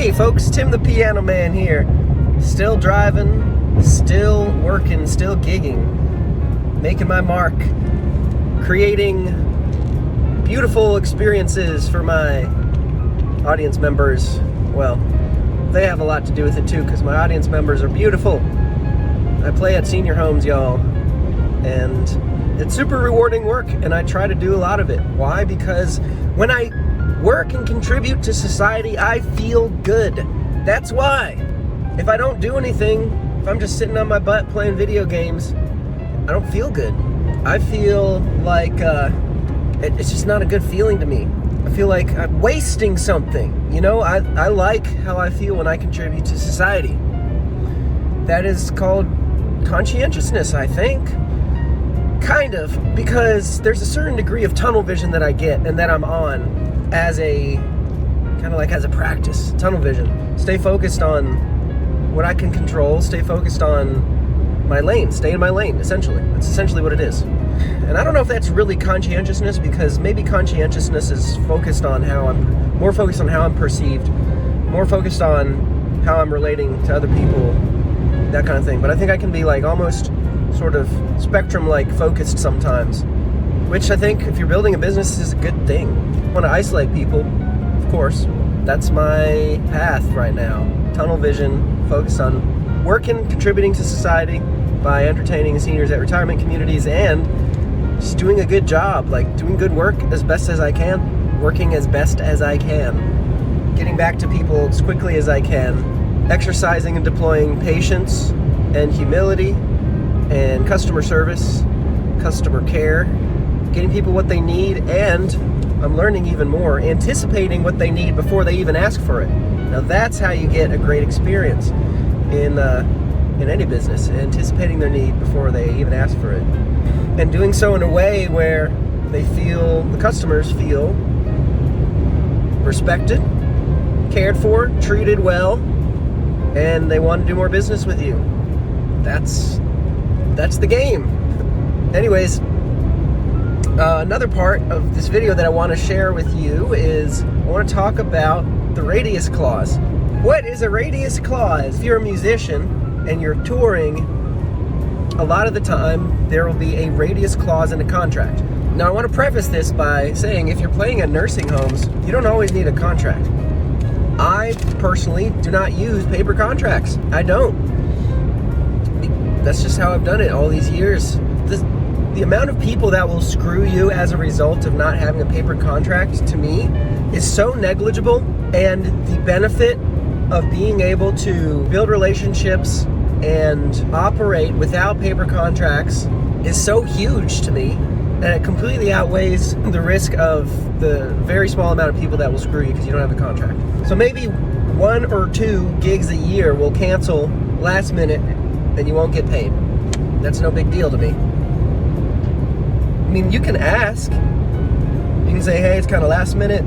Hey folks, Tim the Piano Man here. Still driving, still working, still gigging, making my mark, creating beautiful experiences for my audience members. Well, they have a lot to do with it too, because my audience members are beautiful. I play at senior homes, y'all, and it's super rewarding work, and I try to do a lot of it. Why? Because when I work and contribute to society, I feel good. That's why. If I don't do anything, if I'm just sitting on my butt playing video games, I don't feel good. I feel like it's just not a good feeling to me. I feel like I'm wasting something. You know, I like how I feel when I contribute to society. That is called conscientiousness, I think. Kind of, because there's a certain degree of tunnel vision that I get and that I'm on as a practice. Tunnel vision. Stay focused on what I can control, stay focused on my lane, stay in my lane, essentially. That's essentially what it is. And I don't know if that's really conscientiousness, because maybe conscientiousness is focused on more focused on how I'm perceived, more focused on how I'm relating to other people, that kind of thing. But I think I can be like almost sort of spectrum-like focused sometimes, which I think if you're building a business is a good thing. I want to isolate people, of course. That's my path right now. Tunnel vision, focus on working, contributing to society by entertaining seniors at retirement communities and just doing a good job, like doing good work as best as I can, working as best as I can, getting back to people as quickly as I can, exercising and deploying patience and humility and customer service, customer care, getting people what they need, and I'm learning even more, anticipating what they need before they even ask for it. Now that's how you get a great experience in any business, anticipating their need before they even ask for it. And doing so in a way where the customers feel respected, cared for, treated well, and they want to do more business with you. That's the game. Anyways, another part of this video that I want to share with you is I want to talk about the radius clause. What is a radius clause? If you're a musician and you're touring, a lot of the time there will be a radius clause in a contract. Now I want to preface this by saying if you're playing at nursing homes, you don't always need a contract. I personally do not use paper contracts. I don't. That's just how I've done it all these years. The amount of people that will screw you as a result of not having a paper contract, to me, is so negligible, and the benefit of being able to build relationships and operate without paper contracts is so huge to me, and it completely outweighs the risk of the very small amount of people that will screw you because you don't have a contract. So maybe 1 or 2 gigs a year will cancel last minute and you won't get paid. That's no big deal to me. I mean, you can ask. You can say, hey, it's kind of last minute.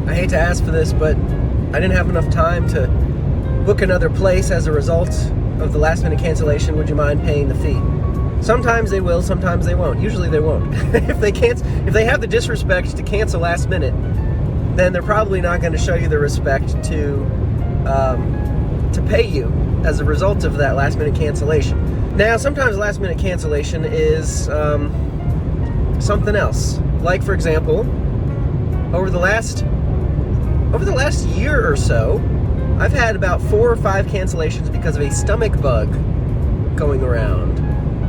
I hate to ask for this, but I didn't have enough time to book another place as a result of the last minute cancellation. Would you mind paying the fee? Sometimes they will, sometimes they won't. Usually they won't. If they have the disrespect to cancel last minute, then they're probably not going to show you the respect to pay you as a result of that last minute cancellation. Now, sometimes last minute cancellation is something else. Like, for example, over the last year or so, I've had about 4 or 5 cancellations because of a stomach bug going around.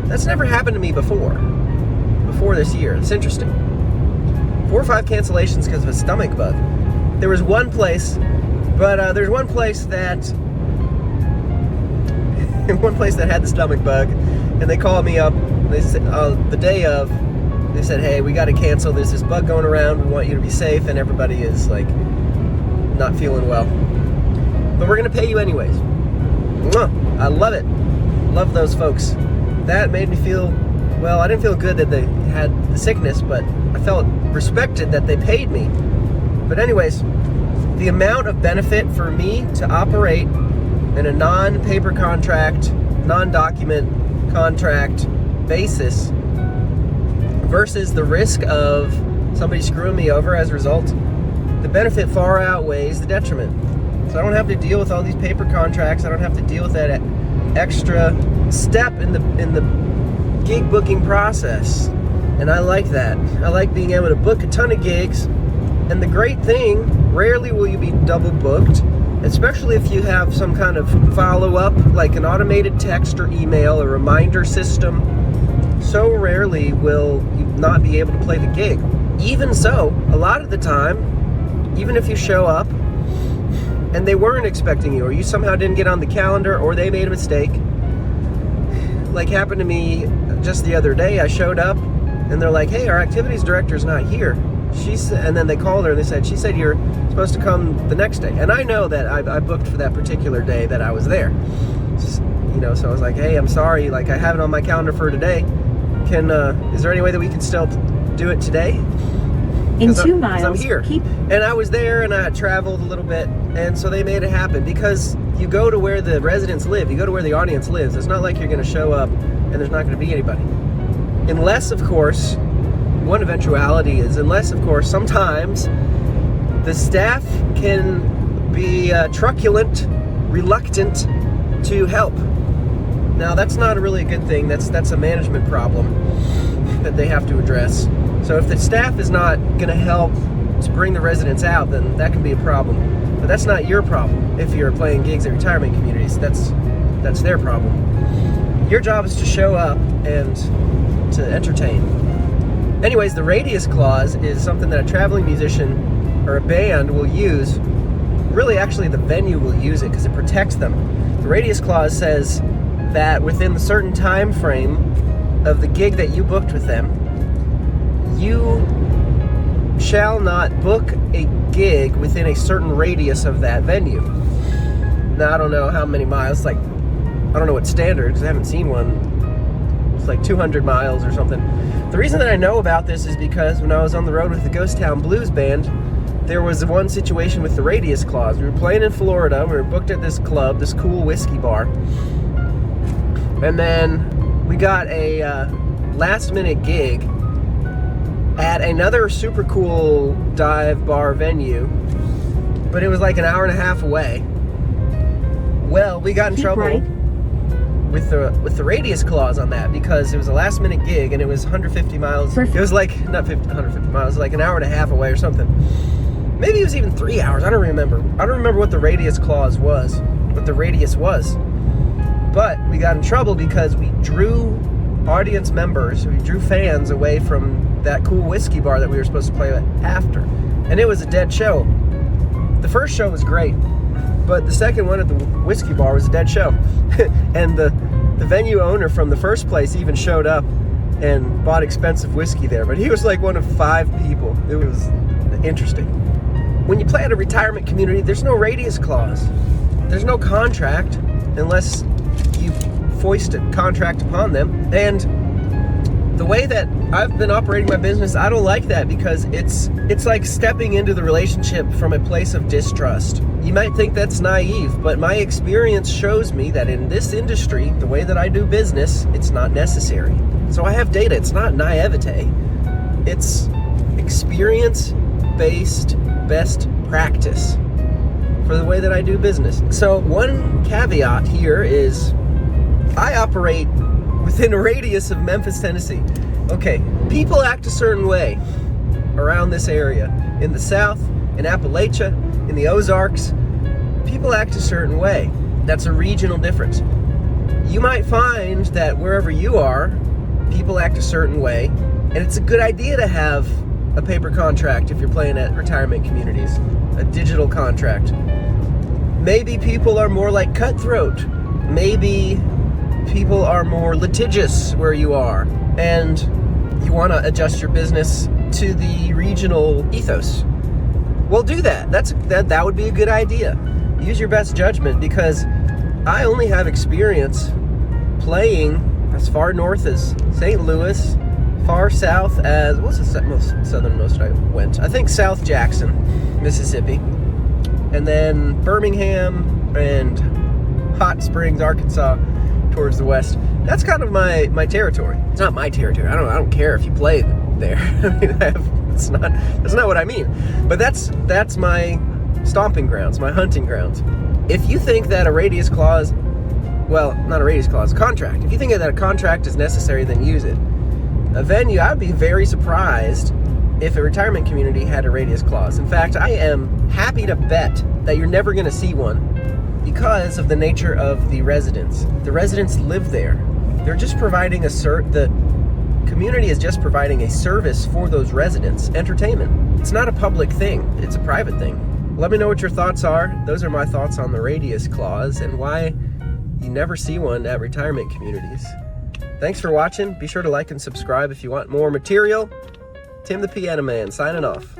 That's never happened to me before this year. It's interesting. 4 or 5 cancellations because of a stomach bug. There was one place, but there's one place that had the stomach bug, and they called me up. They said the day of. They said, hey, we got to cancel. There's this bug going around. We want you to be safe, and everybody is like not feeling well. But we're going to pay you anyways. Mwah! I love it. Love those folks. That made me feel, well, I didn't feel good that they had the sickness, but I felt respected that they paid me. But anyways, the amount of benefit for me to operate in a non-paper contract, non-document contract basis versus the risk of somebody screwing me over as a result, the benefit far outweighs the detriment. So I don't have to deal with all these paper contracts. I don't have to deal with that extra step in the gig booking process. And I like that. I like being able to book a ton of gigs. And the great thing, rarely will you be double booked, especially if you have some kind of follow-up, like an automated text or email, a reminder system. So rarely will you not be able to play the gig. Even so, a lot of the time, even if you show up and they weren't expecting you, or you somehow didn't get on the calendar, or they made a mistake, like happened to me just the other day. I showed up and they're like, hey, our activities director's not here. And then they called her and they said, she said you're supposed to come the next day. And I know that I booked for that particular day that I was there. So I was like, hey, I'm sorry, like I have it on my calendar for today. Is there any way that we can still do it today? In 2 miles, I'm here. And I was there and I had traveled a little bit, and so they made it happen, because you go to where the residents live, you go to where the audience lives. It's not like you're going to show up and there's not going to be anybody. Unless, of course, one eventuality is, sometimes the staff can be truculent, reluctant to help. Now, that's not really a good thing. That's a management problem that they have to address. So if the staff is not going to help to bring the residents out, then that can be a problem. But that's not your problem. If you're playing gigs at retirement communities, that's their problem. Your job is to show up and to entertain. Anyways, the radius clause is something that a traveling musician or a band will use. Really, actually, the venue will use it because it protects them. The radius clause says that within the certain time frame of the gig that you booked with them, you shall not book a gig within a certain radius of that venue. Now, I don't know how many miles, I don't know what standard, because I haven't seen one. It's like 200 miles or something. The reason that I know about this is because when I was on the road with the Ghost Town Blues Band, there was one situation with the radius clause. We were playing in Florida. We were booked at this club, this cool whiskey bar. And then we got a last-minute gig at another super cool dive bar venue, but it was like an hour and a half away. Well, we got in trouble with the radius clause on that, because it was a last minute gig and it was 150 miles. Perfect. It was like, not 150 miles, like an hour and a half away or something. Maybe it was even 3 hours. I don't remember what the radius clause was, what the radius was. But we got in trouble because we drew audience members, we drew fans away from that cool whiskey bar that we were supposed to play at after. And it was a dead show. The first show was great, but the second one at the whiskey bar was a dead show. And the venue owner from the first place even showed up and bought expensive whiskey there, but he was like one of 5 people. It was interesting. When you play at a retirement community, there's no radius clause. There's no contract unless you foist a contract upon them. And the way that I've been operating my business, I don't like that, because it's like stepping into the relationship from a place of distrust. You might think that's naive, but my experience shows me that in this industry, the way that I do business, it's not necessary. So I have data. It's not naivete. It's experience-based best practice for the way that I do business. So one caveat here is I operate within a radius of Memphis, Tennessee. Okay, people act a certain way around this area. In the South, in Appalachia, in the Ozarks, people act a certain way. That's a regional difference. You might find that wherever you are, people act a certain way, and it's a good idea to have a paper contract if you're playing at retirement communities, a digital contract. Maybe people are more like cutthroat. Maybe people are more litigious where you are, and you want to adjust your business to the regional ethos. Well, do that. That would be a good idea. Use your best judgment, because I only have experience playing as far north as St. Louis, far south as, what's the most southernmost I went? I think South Jackson, Mississippi, and then Birmingham and Hot Springs, Arkansas, towards the west. That's kind of my territory. It's not my territory. I don't care if you play there. I mean, that's not what I mean. But that's my stomping grounds, my hunting grounds. If you think that a radius clause, well, not a radius clause, contract. If you think that a contract is necessary, then use it. A venue, I'd be very surprised if a retirement community had a radius clause. In fact, I am happy to bet that you're never going to see one because of the nature of the residents. The residents live there. They're just providing the community is just providing a service for those residents, entertainment. It's not a public thing, it's a private thing. Let me know what your thoughts are. Those are my thoughts on the radius clause and why you never see one at retirement communities. Thanks for watching. Be sure to like and subscribe if you want more material. Tim the Piano Man signing off.